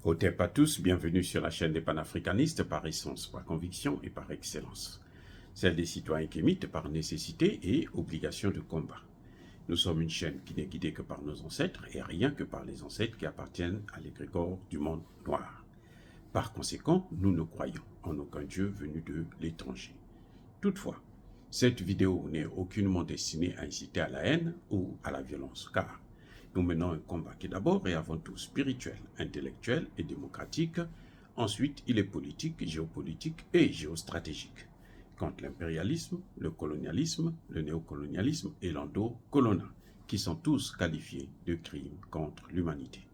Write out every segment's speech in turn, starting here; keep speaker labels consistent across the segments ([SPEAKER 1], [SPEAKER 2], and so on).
[SPEAKER 1] Au TEP à tous, bienvenue sur la chaîne des panafricanistes par essence, par conviction et par excellence. Celle des citoyens kémites par nécessité et obligation de combat. Nous sommes une chaîne qui n'est guidée que par nos ancêtres et rien que par les ancêtres qui appartiennent à l'égrégore du monde noir. Par conséquent, nous ne croyons en aucun Dieu venu de l'étranger. Toutefois, cette vidéo n'est aucunement destinée à inciter à la haine ou à la violence, car nous menons un combat qui est d'abord et avant tout spirituel, intellectuel et démocratique. Ensuite, il est politique, géopolitique et géostratégique. Contre l'impérialisme, le colonialisme, le néocolonialisme et l'endocolonat, qui sont tous qualifiés de crimes contre l'humanité.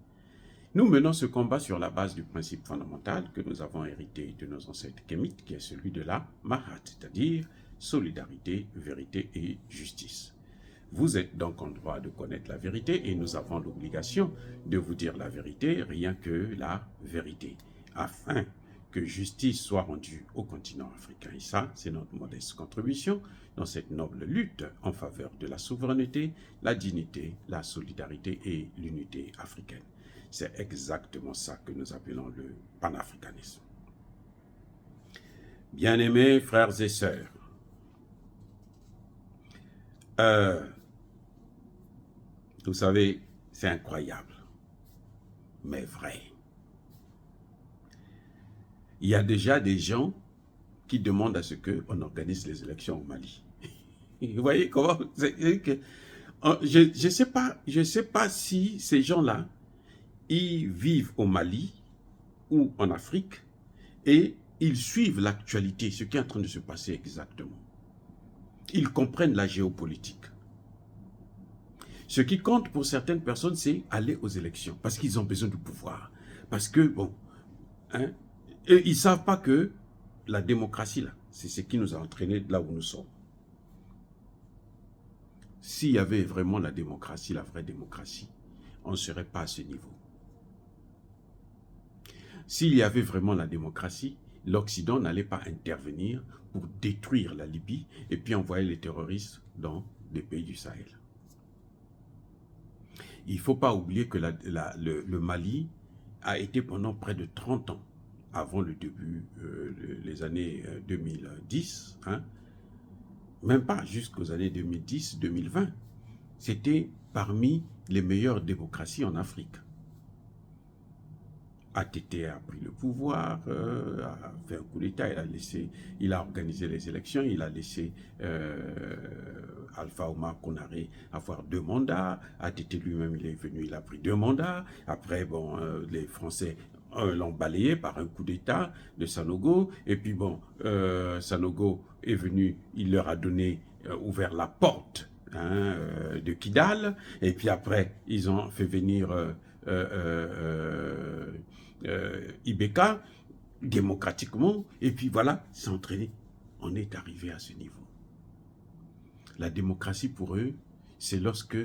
[SPEAKER 1] Nous menons ce combat sur la base du principe fondamental que nous avons hérité de nos ancêtres kémites, qui est celui de la Mahat, c'est-à-dire solidarité, vérité et justice. Vous êtes donc en droit de connaître la vérité et nous avons l'obligation de vous dire la vérité, rien que la vérité, afin que justice soit rendue au continent africain. Et ça, c'est notre modeste contribution dans cette noble lutte en faveur de la souveraineté, la dignité, la solidarité et l'unité africaine. C'est exactement ça que nous appelons le panafricanisme. Bien-aimés frères et sœurs, vous savez, c'est incroyable, mais vrai. Il y a déjà des gens qui demandent à ce qu'on organise les élections au Mali. Vous voyez comment je sais pas si ces gens-là, ils vivent au Mali ou en Afrique et ils suivent l'actualité, ce qui est en train de se passer exactement. Ils comprennent la géopolitique. Ce qui compte pour certaines personnes, c'est aller aux élections, parce qu'ils ont besoin du pouvoir. Parce que, bon, et ils ne savent pas que la démocratie, là, c'est ce qui nous a entraînés là où nous sommes. S'il y avait vraiment la démocratie, la vraie démocratie, on ne serait pas à ce niveau. S'il y avait vraiment la démocratie, l'Occident n'allait pas intervenir pour détruire la Libye et puis envoyer les terroristes dans les pays du Sahel. Il ne faut pas oublier que le Mali a été pendant près de 30 ans, avant le début, les années 2010, même pas jusqu'aux années 2010-2020, c'était parmi les meilleures démocraties en Afrique. ATT a pris le pouvoir, a fait un coup d'État, il a organisé les élections, il a laissé Alpha Oumar Konaré avoir 2 mandats, ATT lui-même il est venu, il a pris 2 mandats, après bon, les Français l'ont balayé par un coup d'État de Sanogo, et puis bon, Sanogo est venu, il leur a donné, ouvert la porte de Kidal, et puis après ils ont fait venir Ibeka, démocratiquement, et puis voilà, c'est entraîné. On est arrivé à ce niveau. La démocratie pour eux, c'est lorsque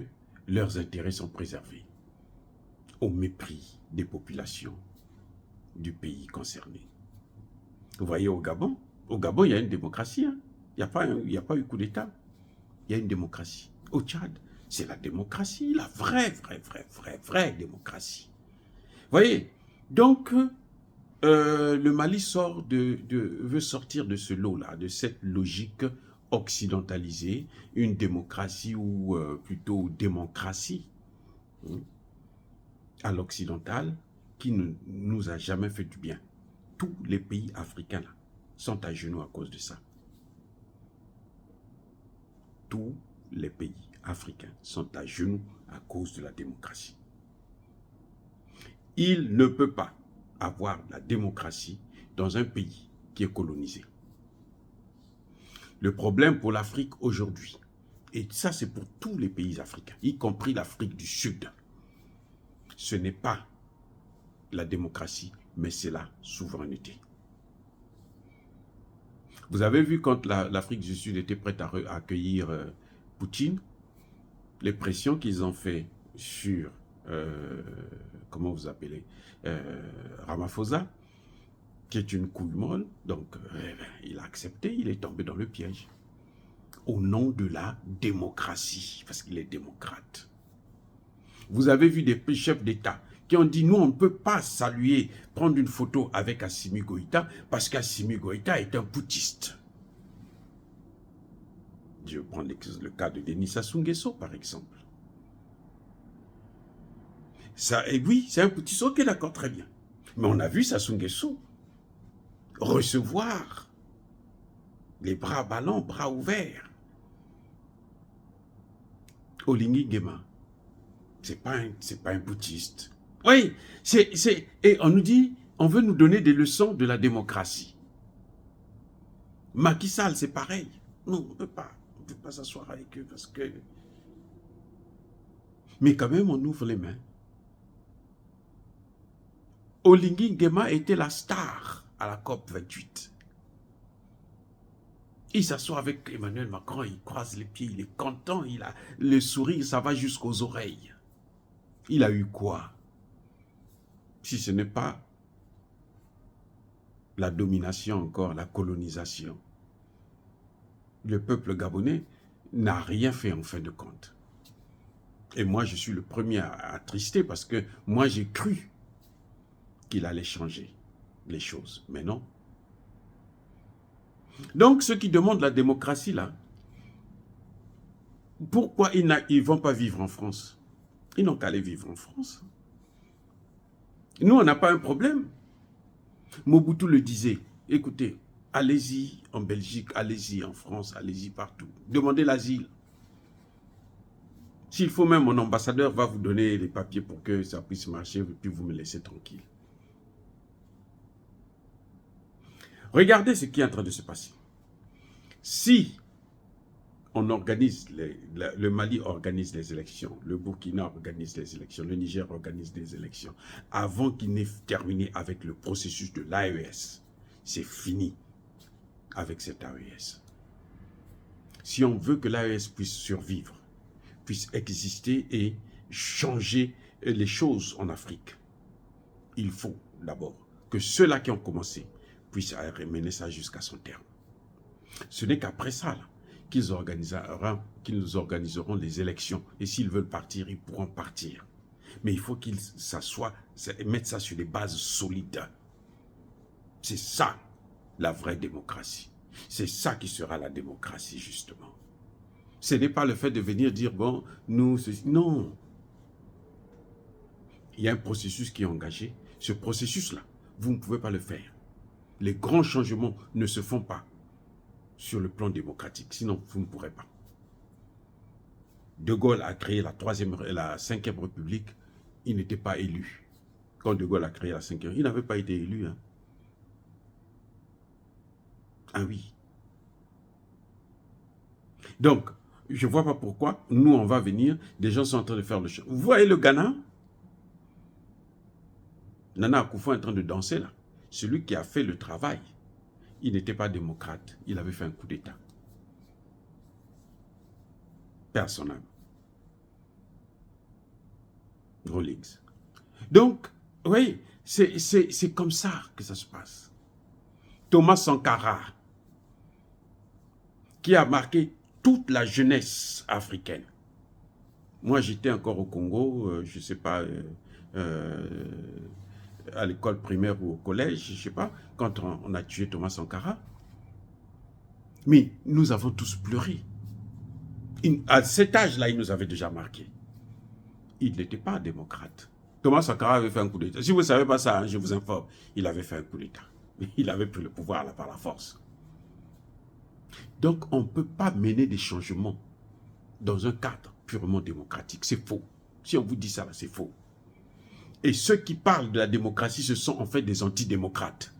[SPEAKER 1] leurs intérêts sont préservés, au mépris des populations du pays concerné. Vous voyez au Gabon, il y a une démocratie, hein. Il n'y a pas eu coup d'État, il y a une démocratie. Au Tchad, c'est la démocratie, la vraie démocratie. Vous voyez, donc, le Mali veut sortir de ce lot-là, de cette logique occidentalisée, une démocratie ou plutôt démocratie à l'occidental qui ne nous a jamais fait du bien. Tous les pays africains là, sont à genoux à cause de ça. Tous les pays africains sont à genoux à cause de la démocratie. Il ne peut pas avoir la démocratie dans un pays qui est colonisé. Le problème pour l'Afrique aujourd'hui, et ça c'est pour tous les pays africains, y compris l'Afrique du Sud, ce n'est pas la démocratie, mais c'est la souveraineté. Vous avez vu quand l'Afrique du Sud était prête à accueillir Poutine, les pressions qu'ils ont fait sur comment vous appelez, Ramaphosa, qui est une couille molle, donc il a accepté, il est tombé dans le piège. Au nom de la démocratie, parce qu'il est démocrate. Vous avez vu des chefs d'État qui ont dit, nous, on ne peut pas saluer, prendre une photo avec Assimi Goïta, parce qu'Assimi Goïta est un putschiste. Je prends le cas de Denis Sassou Nguesso, par exemple. Ça, et oui, c'est un putschiste, ok, d'accord, très bien. Mais on a vu Sassou Nguesso recevoir les bras ballants, bras ouverts. Oligui Nguema, c'est pas un putschiste. Oui, et on nous dit, on veut nous donner des leçons de la démocratie. Macky Sall, c'est pareil. Non, on ne peut pas s'asseoir avec eux parce que... Mais quand même, on ouvre les mains. Oligui Nguema était la star à la COP 28. Il s'assoit avec Emmanuel Macron, il croise les pieds, il est content, il a le sourire, ça va jusqu'aux oreilles. Il a eu quoi? Si ce n'est pas la domination encore, la colonisation. Le peuple gabonais n'a rien fait en fin de compte. Et moi, je suis le premier à attrister parce que moi, j'ai cru qu'il allait changer les choses. Mais non. Donc, ceux qui demandent la démocratie, là, pourquoi ils ne vont pas vivre en France? Ils n'ont qu'à aller vivre en France. Nous, on n'a pas un problème. Mobutu le disait, écoutez, allez-y en Belgique, allez-y en France, allez-y partout. Demandez l'asile. S'il faut même, mon ambassadeur va vous donner les papiers pour que ça puisse marcher, et puis vous me laissez tranquille. Regardez ce qui est en train de se passer. Si on organise, le Mali organise les élections, le Burkina organise les élections, le Niger organise des élections, avant qu'il n'ait terminé avec le processus de l'AES, c'est fini avec cette AES. Si on veut que l'AES puisse survivre, puisse exister et changer les choses en Afrique, il faut d'abord que ceux-là qui ont commencé puissent mener ça jusqu'à son terme. Ce n'est qu'après ça qu'ils organiseront les élections. Et s'ils veulent partir, ils pourront partir. Mais il faut qu'ils s'assoient, mettent ça sur des bases solides. C'est ça, la vraie démocratie. C'est ça qui sera la démocratie, justement. Ce n'est pas le fait de venir dire, bon, nous, non. Il y a un processus qui est engagé. Ce processus-là, vous ne pouvez pas le faire. Les grands changements ne se font pas sur le plan démocratique, sinon vous ne pourrez pas. De Gaulle a créé la 5e République, il n'était pas élu. Quand De Gaulle a créé la 5e, il n'avait pas été élu. Hein. Ah oui. Donc, je ne vois pas pourquoi, nous on va venir, des gens sont en train de faire le choix. Vous voyez le Ghana? Nana Akufo est en train de danser là. Celui qui a fait le travail, il n'était pas démocrate, il avait fait un coup d'État. Personnel. Rawlings. Donc, oui, c'est comme ça que ça se passe. Thomas Sankara, qui a marqué toute la jeunesse africaine. Moi, j'étais encore au Congo, je ne sais pas, à l'école primaire ou au collège, je ne sais pas, quand on a tué Thomas Sankara. Mais nous avons tous pleuré. À cet âge-là, il nous avait déjà marqué. Il n'était pas démocrate. Thomas Sankara avait fait un coup d'État. Si vous ne savez pas ça, hein, je vous informe, il avait fait un coup d'État. Il avait pris le pouvoir là par la force. Donc, on ne peut pas mener des changements dans un cadre purement démocratique. C'est faux. Si on vous dit ça, c'est faux. Et ceux qui parlent de la démocratie, ce sont en fait des antidémocrates.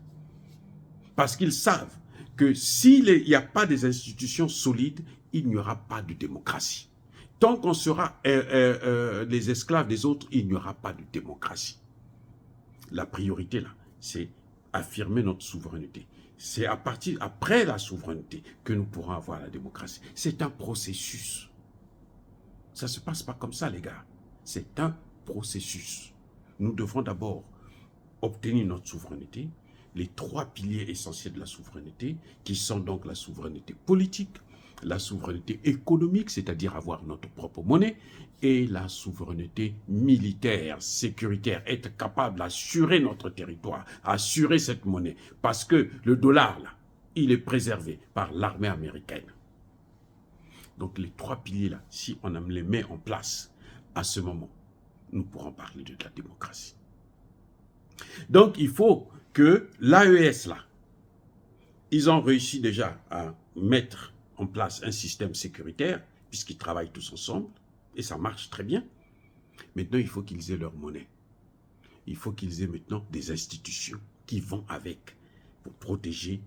[SPEAKER 1] Parce qu'ils savent que s'il n'y a pas des institutions solides, il n'y aura pas de démocratie. Tant qu'on sera les esclaves des autres, il n'y aura pas de démocratie. La priorité, là, c'est affirmer notre souveraineté. C'est après la souveraineté que nous pourrons avoir la démocratie. C'est un processus. Ça ne se passe pas comme ça, les gars. C'est un processus. Nous devons d'abord obtenir notre souveraineté, les 3 piliers essentiels de la souveraineté, qui sont donc la souveraineté politique, la souveraineté économique, c'est-à-dire avoir notre propre monnaie, et la souveraineté militaire, sécuritaire, être capable d'assurer notre territoire, assurer cette monnaie. Parce que le dollar, là, il est préservé par l'armée américaine. Donc les trois piliers-là, si on les met en place, à ce moment, nous pourrons parler de la démocratie. Donc il faut que l'AES, là, ils ont réussi déjà à mettre en place un système sécuritaire, puisqu'ils travaillent tous ensemble, et ça marche très bien. Maintenant, il faut qu'ils aient leur monnaie. Il faut qu'ils aient maintenant des institutions qui vont avec pour protéger,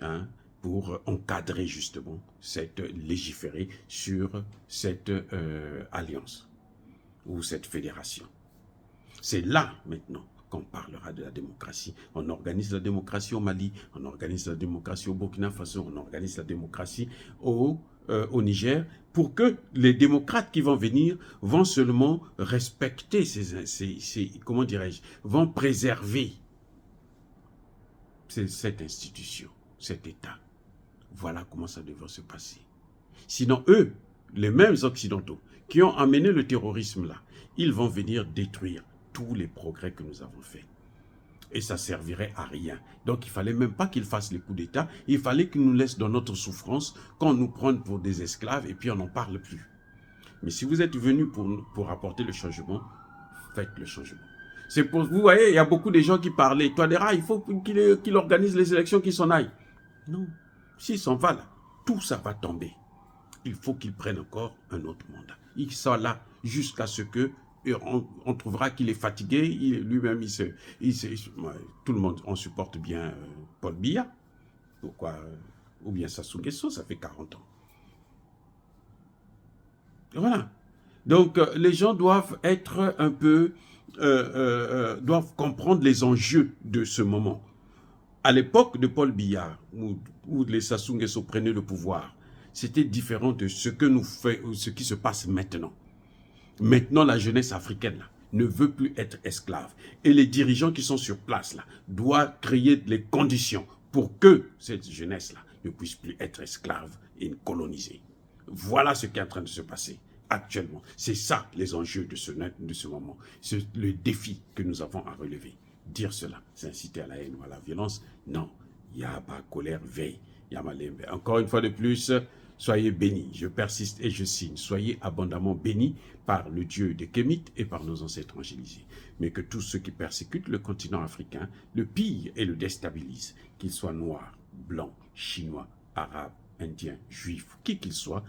[SPEAKER 1] hein, pour encadrer justement, légiférer sur cette alliance ou cette fédération. C'est là maintenant qu'on parlera de la démocratie. On organise la démocratie au Mali, on organise la démocratie au Burkina Faso, on organise la démocratie au Niger, pour que les démocrates qui vont venir vont seulement respecter comment dirais-je, vont préserver cette institution, cet État. Voilà comment ça devrait se passer. Sinon, eux, les mêmes Occidentaux, qui ont amené le terrorisme là, ils vont venir détruire tous les progrès que nous avons faits. Et ça servirait à rien. Donc, il ne fallait même pas qu'ils fassent les coups d'État. Il fallait qu'ils nous laissent dans notre souffrance, qu'on nous prenne pour des esclaves et puis on n'en parle plus. Mais si vous êtes venus pour apporter le changement, faites le changement. C'est pour vous voyez, il y a beaucoup de gens qui parlaient. Touadéra, il faut qu'il organise les élections, qu'il s'en aille. Non. S'il s'en va là, tout ça va tomber. Il faut qu'il prenne encore un autre mandat. Il sera là jusqu'à ce que on trouvera qu'il est fatigué, lui-même, tout le monde, on supporte bien Paul Biya, pourquoi, ou bien Sassou Nguesso, ça fait 40 ans. Voilà. Donc, les gens doivent être un peu, doivent comprendre les enjeux de ce moment. À l'époque de Paul Biya, où les Sassou Nguesso prenaient le pouvoir, c'était différent de ce qui se passe maintenant. Maintenant, la jeunesse africaine là, ne veut plus être esclave. Et les dirigeants qui sont sur place là, doivent créer les conditions pour que cette jeunesse-là ne puisse plus être esclave et colonisée. Voilà ce qui est en train de se passer actuellement. C'est ça les enjeux de ce moment. C'est le défi que nous avons à relever. Dire cela, c'est inciter à la haine ou à la violence. Non, il y a pas colère, veille. Encore une fois de plus, soyez bénis, je persiste et je signe. Soyez abondamment bénis par le Dieu des Kémites et par nos ancêtres angélisés. Mais que tous ceux qui persécutent le continent africain le pillent et le déstabilisent, qu'ils soient noirs, blancs, chinois, arabes, indiens, juifs, qui qu'ils soient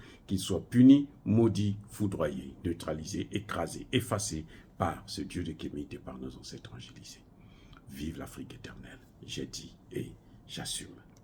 [SPEAKER 1] punis, maudits, foudroyés, neutralisés, écrasés, effacés par ce Dieu des Kémites et par nos ancêtres angélisés. Vive l'Afrique éternelle, j'ai dit et j'assume.